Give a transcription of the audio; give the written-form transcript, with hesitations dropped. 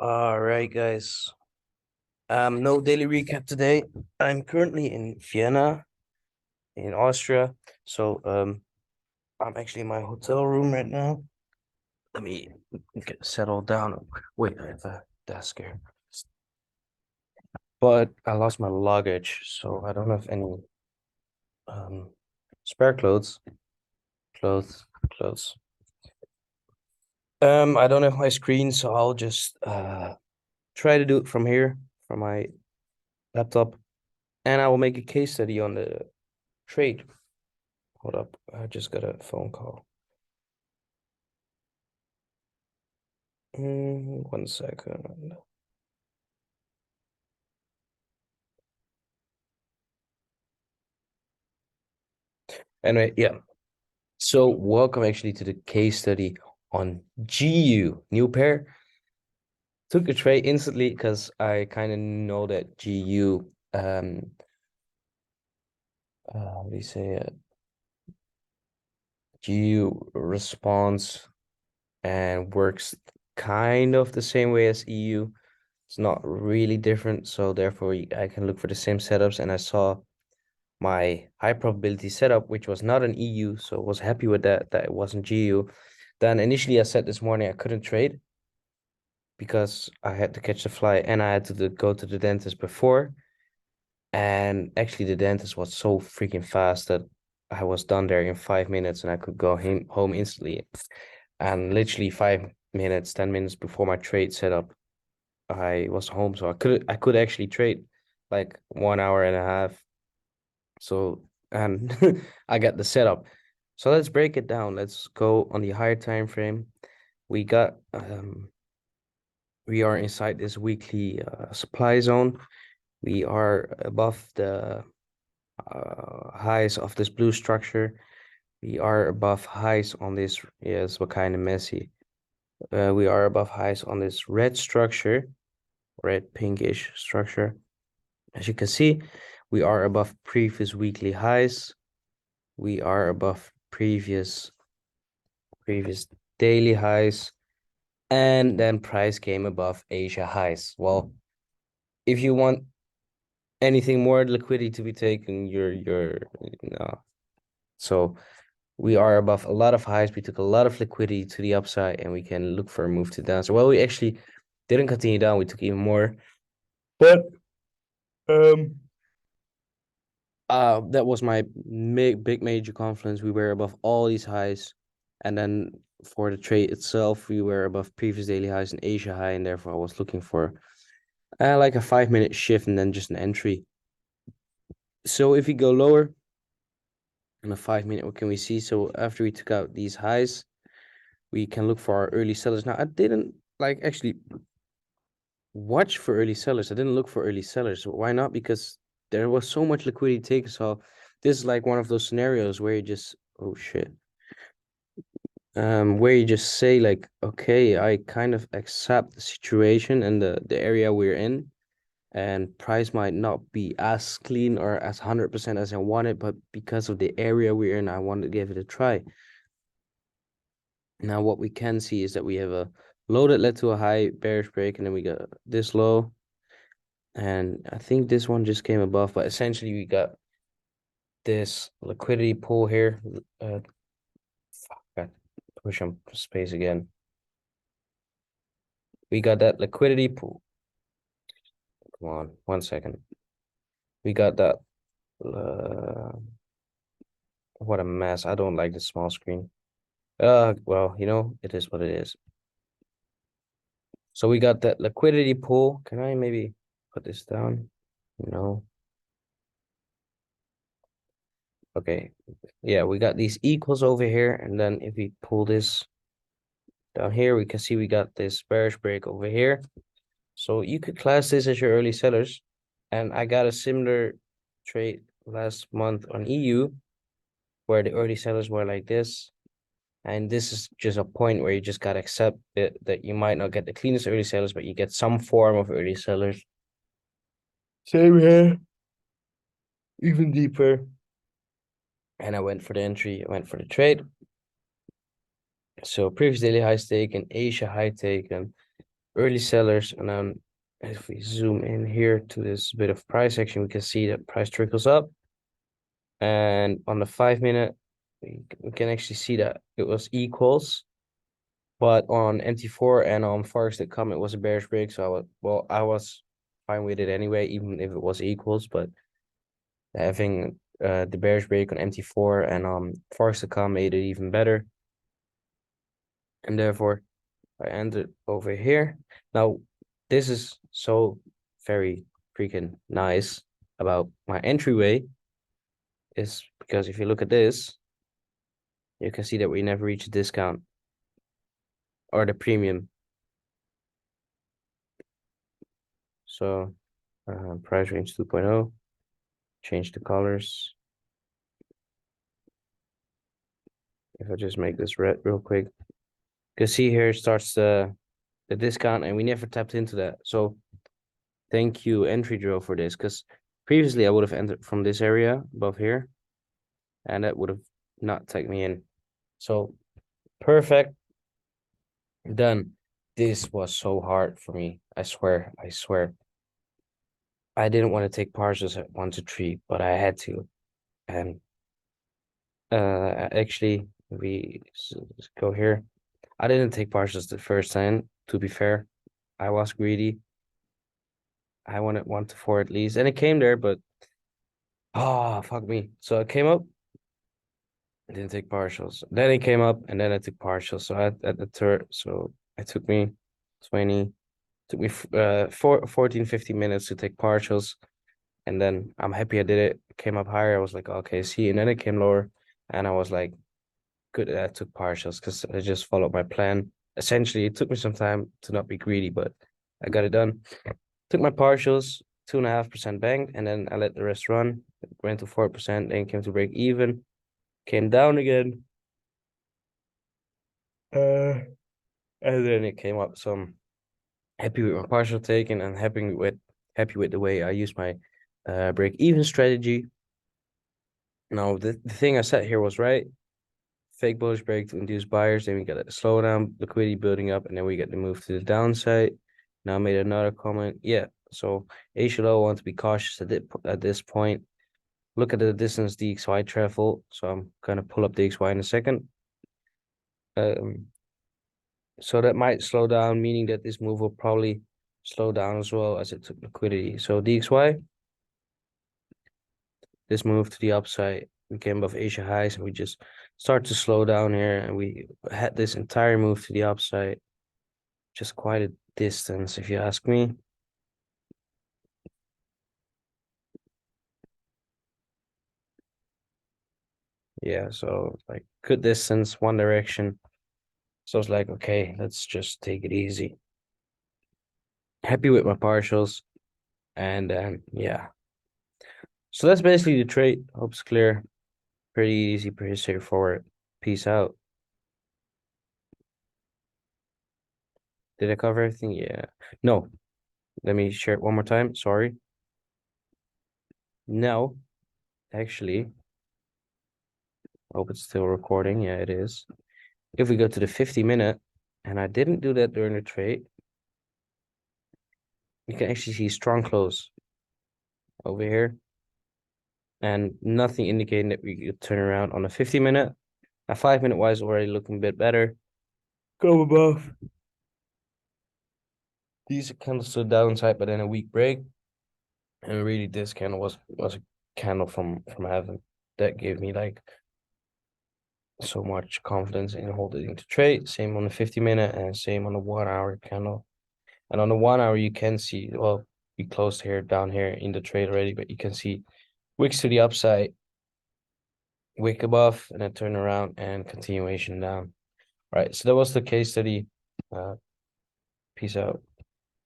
All right, guys. No daily recap today. I'm currently in Vienna, in Austria. So, I'm actually in my hotel room right now. Let me get settled down. Wait, I have a desk here. But I lost my luggage, so I don't have any um spare clothes. Clothes, clothes. I don't have my screen, so I'll just try to do it from here, from my laptop, and I will make a case study on the trade. Hold up, I just got a phone call. 1 second. Anyway, yeah. So welcome actually to the case study on GU. New pair. Took a trade instantly because I kind of know that GU how do you say it? GU responds and works kind of the same way as EU. It's not really different, so therefore I can look for the same setups, and I saw my high probability setup, which was not an EU, so I was happy with that it wasn't GU. Then initially I said this morning I couldn't trade because I had to catch the flight and I had to go to the dentist before. And actually the dentist was so freaking fast that I was done there in 5 minutes and I could go home instantly. And literally 5 minutes, 10 minutes before my trade setup, I was home. So I could actually trade like 1 hour and a half. So, and I got the setup. So let's break it down. Let's go on the higher time frame. We got we are inside this weekly supply zone. We are above the highs of this blue structure. We are above highs on this. Yes, what kind of messy. We are above highs on this red structure, red pinkish structure. As you can see, we are above previous weekly highs. We are above previous daily highs, and then price came above Asia highs. Well, if you want anything more liquidity to be taken, you're no. So we are above a lot of highs. We took a lot of liquidity to the upside, and we can look for a move to down. So well, we actually didn't continue down. We took even more, but um that was my big major confidence. We were above all these highs, and then for the trade itself, we were above previous daily highs and Asia high, and therefore I was looking for like a 5 minute shift and then just an entry. So if we go lower on a 5 minute, what can we see? So after we took out these highs, we can look for our early sellers. Now I didn't like actually watch for early sellers. I didn't look for early sellers. Why not? Because there was so much liquidity taken. So this is like one of those scenarios where you just, oh shit, where you just say like, okay, I kind of accept the situation and the area we're in, and price might not be as clean or as 100% as I wanted, but because of the area we're in, I want to give it a try. Now what we can see is that we have a low that led to a high bearish break, and then we got this low. And I think this one just came above, but essentially we got this liquidity pool here. Fuck, push on space again. We got that liquidity pool. Come on, 1 second. We got that. What a mess. I don't like the small screen. Well, it is what it is. So we got that liquidity pool. Can I maybe put this down? No. Okay. Yeah, we got these equals over here, and then if we pull this down here, we can see we got this bearish break over here. So you could class this as your early sellers. And I got a similar trade last month on EU where the early sellers were like this. And this is just a point where you just gotta accept it, that you might not get the cleanest early sellers, but you get some form of early sellers. Same here, even deeper. And I went for the entry, I went for the trade. So previous daily highs taken, Asia high taken, early sellers. And then if we zoom in here to this bit of price action, we can see that price trickles up. And on the 5 minute, we can actually see that it was equals. But on MT4 and on Forex.com, it was a bearish break. So I was fine with it anyway, even if it was equals. But having the bearish break on MT4 and Forex.com made it even better. And therefore, I entered over here. Now, this is so very freaking nice about my entryway is because if you look at this, you can see that we never reach a discount or the premium. So price range 2.0, change the colors. If I just make this red real quick, you can see here starts the discount and we never tapped into that. So thank you, entry drill, for this, because previously I would have entered from this area above here and that would have not taken me in. So perfect. Done. This was so hard for me. I swear. I didn't want to take partials at 1 to 3, but I had to. And actually, we go here. I didn't take partials the first time, to be fair. I was greedy. I wanted 1 to 4 at least. And it came there, but fuck me. So it came up. I didn't take partials. Then it came up, and then I took partials. So at the third, so it took me 20, took me 14, 15 minutes to take partials. And then I'm happy I did it. It came up higher. I was like, okay, see. And then it came lower. And I was like, good that I took partials because I just followed my plan. Essentially, it took me some time to not be greedy, but I got it done. Took my partials, 2.5% banked, and then I let the rest run. It went to 4%, then came to break even, came down again. And then it came up. So I'm happy with my partial taken and happy with the way I use my break even strategy. Now the thing I said here was right. Fake bullish break to induce buyers, then we get a slowdown, liquidity building up, and then we get the move to the downside. Now I made another comment. Yeah, so HLO want to be cautious at this point. Look at the distance DXY travel. So I'm gonna pull up DXY in a second. So that might slow down, meaning that this move will probably slow down as well as it took liquidity. So DXY, this move to the upside, we came above Asia highs and we just start to slow down here, and we had this entire move to the upside, just quite a distance if you ask me. Yeah, so like good distance, one direction. So it's like, okay, let's just take it easy. Happy with my partials. And yeah. So that's basically the trade. Hope it's clear. Pretty easy, pretty straightforward. Peace out. Did I cover everything? Yeah. No. Let me share it one more time. Sorry. No, actually, I hope it's still recording. Yeah, it is. If we go to the 50-minute, and I didn't do that during the trade, you can actually see strong close over here and nothing indicating that we could turn around on a 50-minute. A 5-minute wise already looking a bit better. Go above. These candles to the downside, but then a weak break. And really this candle was a candle from heaven that gave me like so much confidence in holding the trade. Same on the 50-minute and same on the 1 hour candle. And on the 1 hour you can see, well, we closed here down here in the trade already, but you can see wicks to the upside, wick above, and then turn around and continuation down. Right. So that was the case study. Peace out.